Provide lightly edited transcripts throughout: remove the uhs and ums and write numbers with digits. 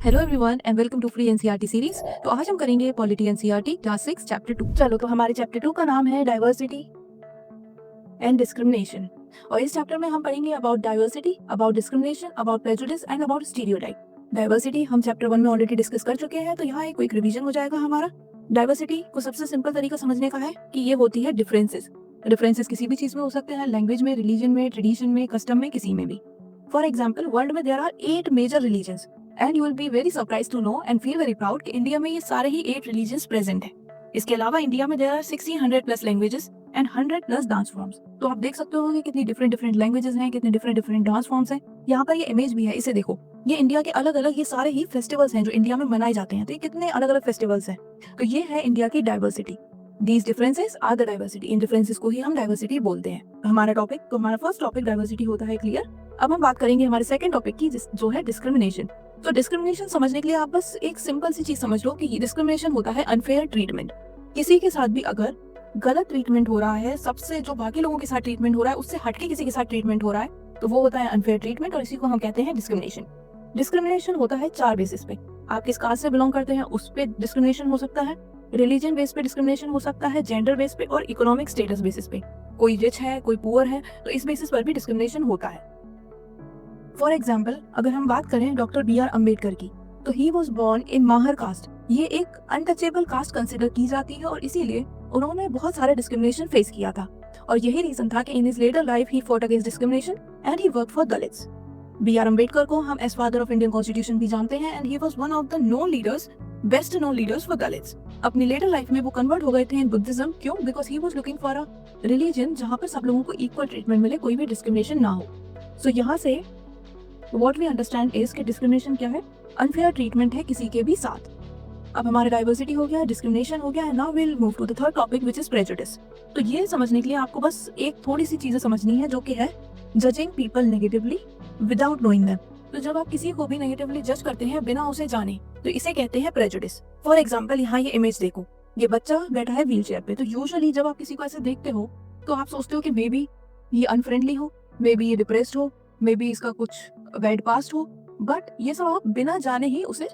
Hello everyone and welcome to free NCERT series. तो आज हम करेंगे पॉलिटी एनसीईआरटी क्लास 6 चैप्टर 2। चलो, तो हमारे चैप्टर 2 का नाम है डाइवर्सिटी एंड डिस्क्रिमिनेशन। और इस चैप्टर में हम पढ़ेंगे about diversity, about discrimination, about prejudice and about stereotype. Diversity हम चैप्टर 1 में ऑलरेडी डिस्कस कर चुके हैं, तो यहाँ एक क्विक रिवीजन हो जाएगा हमारा। डाइवर्सिटी को सबसे सिंपल तरीका समझने का है कि ये होती है डिफरेंसेस। डिफरेंसेस किसी भी चीज में हो सकते हैं, लैंग्वेज में, रिलीजन में, ट्रेडिशन में, कस्टम में, किसी में भी। फॉर एग्जाम्पल, वर्ल्ड में there are 8 major religions and you will be very surprise to know and feel very proud कि इंडिया में ये सारे ही 8 रिलीजन्स प्रेजेंट है। इसके अलावा इंडिया में there are 1600 plus languages and 100 plus dance forms. तो आप देख सकते हो कि कितनी डिफरेंट लैंग्वेजेस हैं, कितने डिफरेंट डांस फॉर्म्स हैं। यहाँ पर ये इमेज भी है, इसे देखो। ये इंडिया के अलग अलग ये सारे ही फेस्टिवल्स हैं जो इंडिया में मनाए जाते हैं। तो ये कितने अलग अलग फेस्टिवल्स हैं। तो ये है इंडिया की diversity. These differences are the diversity। In differences को ही हम डाइवर्सिटी बोलते हैं। हमारा फर्स्ट टॉपिक डाइवर्सिटी होता है क्लियर। अब हम बात करेंगे हमारे सेकंड टॉपिक की, जो है डिस्क्रिमिनेशन। तो डिस्क्रिमिनेशन समझने के लिए आप बस एक सिंपल सी चीज समझ लो कि डिस्क्रिमिनेशन होता है अनफेयर ट्रीटमेंट। किसी के साथ भी अगर गलत ट्रीटमेंट हो रहा है, सबसे जो बाकी लोगों के साथ ट्रीटमेंट हो रहा है उससे हटके किसी के साथ ट्रीटमेंट हो रहा है, तो वो होता है अनफेयर ट्रीटमेंट, और इसी को हम कहते हैं डिस्क्रिमिनेशन। डिस्क्रिमिनेशन होता है 4 बेसिस पे। आप किस कास्ट से बिलोंग करते हैं उस पे डिस्क्रिमिनेशन हो सकता है, रिलीजन बेस पे डिस्क्रिमिनेशन हो सकता है, जेंडर बेस पे, और इकोनॉमिक स्टेटस बेसिस पे। कोई रिच है, कोई पुअर है, तो इस बेसिस पर भी डिस्क्रिमिनेशन होता है। फॉर एग्जाम्पल, अगर हम बात करें डॉक्टर बी आर अम्बेडकर की, तो he was born in Mahar caste. ये एक अनटचेबल कास्ट कंसिडर की जाती है, और इसीलिए उन्होंने बहुत सारे डिस्क्रिमिनेशन फेस किया था। और यही रीजन था कि in his later life he fought against discrimination and he work for Dalits. B R Ambedkar को हम as father of Indian constitution भी जानते हैं, and he was one of the known leaders, best known leaders for Dalits. अपनी later life में वो convert हो गए थे इन बुद्धिज्म। क्यों? Because he was looking for a religion जहाँ पर सब लोगों को इक्वल ट्रीटमेंट मिले, कोई भी डिस्क्रिमिनेशन ना हो। सो यहाँ से व्हाट वी अंडरस्टैंड इज कि डिस्क्रिमिनेशन क्या है? अनफेयर ट्रीटमेंट है किसी के भी साथ। अब हमारा डाइवर्सिटी हो गया, डिस्क्रिमिनेशन हो गया है। Now will move to the third topic which is prejudice. तो ये समझने के लिए आपको बस एक थोड़ी सी चीजें समझनी है, जो कि है judging people negatively without knowing them. तो जब आप किसी को भी नेगेटिवली जज करते हैं बिना उसे जाने, तो इसे कहते हैं प्रेजुडिस। फॉर एग्जाम्पल, यहाँ ये इमेज देखो, ये बच्चा बैठा है व्हील चेयर पे। तो यूजुअली जब आप किसी को ऐसे देखते हो तो आप सोचते हो कि मे बी ये अनफ्रेंडली हो, मे बी ये डिप्रेस्ड हो, मे बी इसका कुछ बैड पास्ट हो, बट ये सब आप बिना जाने ही उसे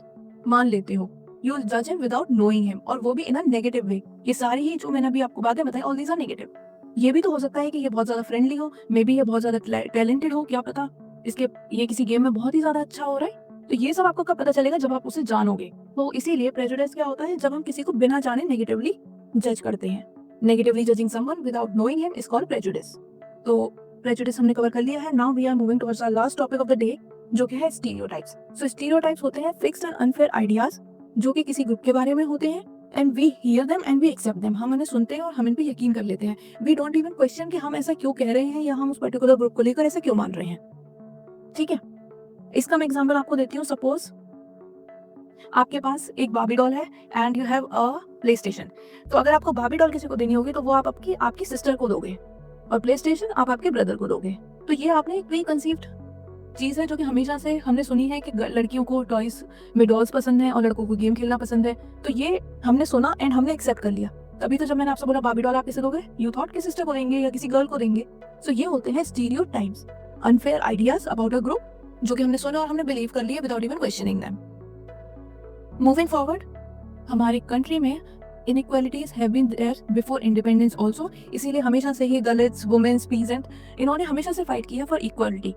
मान लेते हो। यू जज हिम विदाउट नोइंग हिम, और वो भी इन अ नेगेटिव वे। ये सारी ही जो मैंने अभी आपको बातें बताई, ऑल दीज आर नेगेटिव। ये भी तो हो सकता है कि ये बहुत ज्यादा फ्रेंडली हो, मे बी ये बहुत ज्यादा टैलेंटेड हो, क्या पता इसके ये किसी गेम में बहुत ही ज्यादा अच्छा हो रहा है। तो ये सब आपको कब पता चलेगा? जब आप उसे जानोगे। तो इसीलिए प्रेजुडिस क्या होता है? जब हम किसी को बिना जाने नेगेटिवली जज करते हैं। Negatively judging someone without knowing him is called prejudice. तो प्रेजुडिस हमने कवर कर लिया है। Now we are moving towards our last topic of the day, जो कि है स्टीरियोटाइप्स। सो स्टीरियोटाइप्स होते हैं फिक्स्ड एंड अनफेयर आइडियाज जो कि किसी ग्रुप के बारे में होते हैं, and we hear them and we accept them. हम उन्हें सुनते हैं और हम इन पे यकीन कर लेते हैं। वी डोंट इवन क्वेश्चन कि हम ऐसा क्यों कह रहे हैं, या हम उस पर्टिकुलर ग्रुप को लेकर ऐसा क्यों मान रहे हैं। ठीक है, इसका मैं एग्जांपल आपको देती हूँ। सपोज आपके पास एक बार्बी डॉल है and you have a play station. तो अगर आपको बार्बी डॉल किसी को देनी होगी तो वो आप आपकी सिस्टर को दोगे, और प्ले स्टेशन आप आपके ब्रदर को दोगे। तो ये आपने एक प्री कंसीव्ड चीज है, जो कि हमेशा से हमने सुनी है कि लड़कियों को टॉयज में डॉल्स पसंद है और लड़कों को गेम खेलना पसंद है। तो ये हमने सुना एंड हमने एक्सेप्ट कर लिया। तभी तो जब मैंने आपसे बोला बार्बी डॉल आप किसे दोगे, यू थॉट कि सिस्टर को देंगे या किसी गर्ल को देंगे। सो ये होते हैं stereotypes, unfair ideas about a group, जो कि हमने सुना और हमने बिलीव कर लिया without even questioning them. Moving forward, हमारी कंट्री में inequalities have been there before independence also. इसीलिए हमेशा से ही दलित्स, वुमेन्स, पीजेंट, इन्होंने हमेशा से फाइट किया फॉर इक्वालिटी।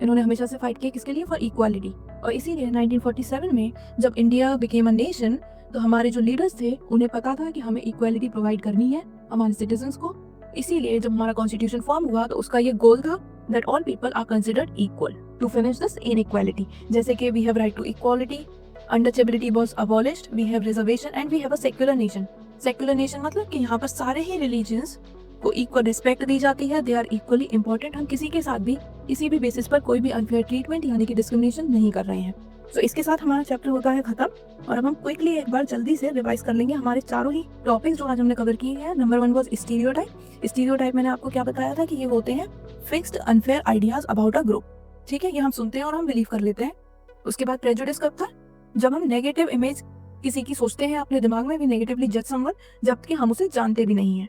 इन्होंने हमेशा से फाइट किया किसके लिए? For equality. और इसीलिए 1947 में जब इंडिया बिकेम अ नेशन, तो हमारे जो लीडर्स थे उन्हें पता था कि हमें इक्वालिटी प्रोवाइड करनी है हमारे सिटीजन्स को। इसीलिए जब हमारा कॉन्स्टिट्यूशन फॉर्म हुआ तो उसका ये गोल था that all people are considered equal to finish this inequality. जैसे कि we have right to equality, untouchability was abolished, we have reservation, and we have a secular nation. Secular nation मतलब कि यहाँ पर सारे ही रिलीजन्स को इक्वल रिस्पेक्ट दी जाती है। They are equally important. हम किसी के साथ भी किसी भी बेसिस पर कोई भी अनफेयर ट्रीटमेंट यानी कि डिस्क्रिमिनेशन नहीं कर रहे हैं। तो इसके साथ हमारा चैप्टर होता है खत्म, और अब हम क्विकली एक बार जल्दी से रिवाइज कर लेंगे हमारे चारों ही टॉपिक्स जो आज हमने कवर किए हैं। Number 1 was stereotype. स्टीरियोटाइप मैंने आपको क्या बताया था कि ये होते हैं fixed unfair ideas about a group. ठीक है, ये हम सुनते हैं और हम बिलीव कर लेते हैं। उसके बाद प्रेजुडिस कब था? जब हम नेगेटिव इमेज किसी की सोचते हैं अपने दिमाग में, वी नेगेटिवली जज समवन, जबकि हम उसे जानते भी नहीं है।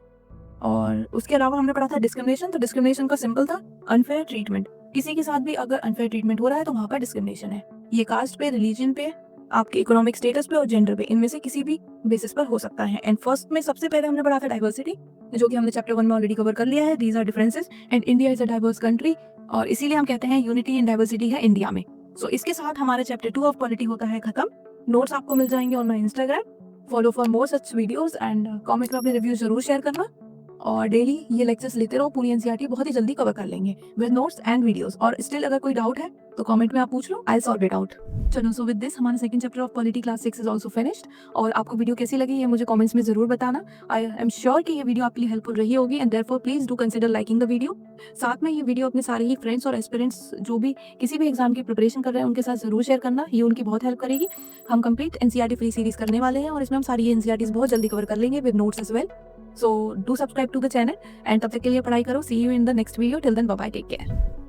और उसके अलावा हमने पढ़ा था डिस्क्रिमिनेशन। तो डिस्क्रिमिनेशन का सिंपल था अनफेयर ट्रीटमेंट। किसी के साथ भी अगर अनफेयर ट्रीटमेंट हो रहा है तो वहां पर डिस्क्रिमिनेशन है। ये कास्ट पे, रिलीजन पे, आपके इकोनॉमिक स्टेटस पे और जेंडर पे, इनमें से किसी भी बेसिस पर हो सकता है। एंड फर्स्ट में सबसे पहले हमने पढ़ा था डाइवर्सिटी, जो कि हमने चैप्टर 1 में ऑलरेडी कवर कर लिया है। These are differences and India is a diverse country, और इसीलिए हम कहते हैं यूनिटी इन डाइवर्सिटी है इंडिया में। सो इसके साथ हमारा चैप्टर 2 ऑफ पॉलिटी होता है खत्म। नोट्स आपको मिल जाएंगे on my Instagram. Follow for more such videos and comment में अपने रिव्यूज जरूर शेयर करना, और डेली ये लेक्चर्स लेते रहो। पूरी एनसीईआरटी बहुत ही जल्दी कवर कर लेंगे विद नोट्स एंड वीडियोस। और स्टिल अगर कोई डाउट है तो कमेंट में आप पूछ लो, आई सॉल्व इट आउट। चलो, सो विद दिस हमारा second chapter of polity class 6 is also finished. और आपको वीडियो कैसी लगी ये मुझे कमेंट्स में जरूर बताना। आई एम श्योर कि ये वीडियो आपके लिए हेल्पफुल रही होगी, and therefore please do consider liking the video. साथ में ये वीडियो अपने सारे ही फ्रेंड्स और एस्पिरेंट्स जो भी किसी भी एग्जाम की प्रिपरेशन कर रहे हैं उनके साथ जरूर शेयर करना, ये उनकी बहुत हेल्प करेगी। हम कंप्लीट एनसीईआरटी फ्री सीरीज करने वाले हैं, और इसमें हम सारी एनसीईआरटीज बहुत जल्दी कवर कर लेंगे with notes as well. So do subscribe to the channel, and तब तक के लिए पढ़ाई करो। See you in the next video. Till then, bye bye. Take care.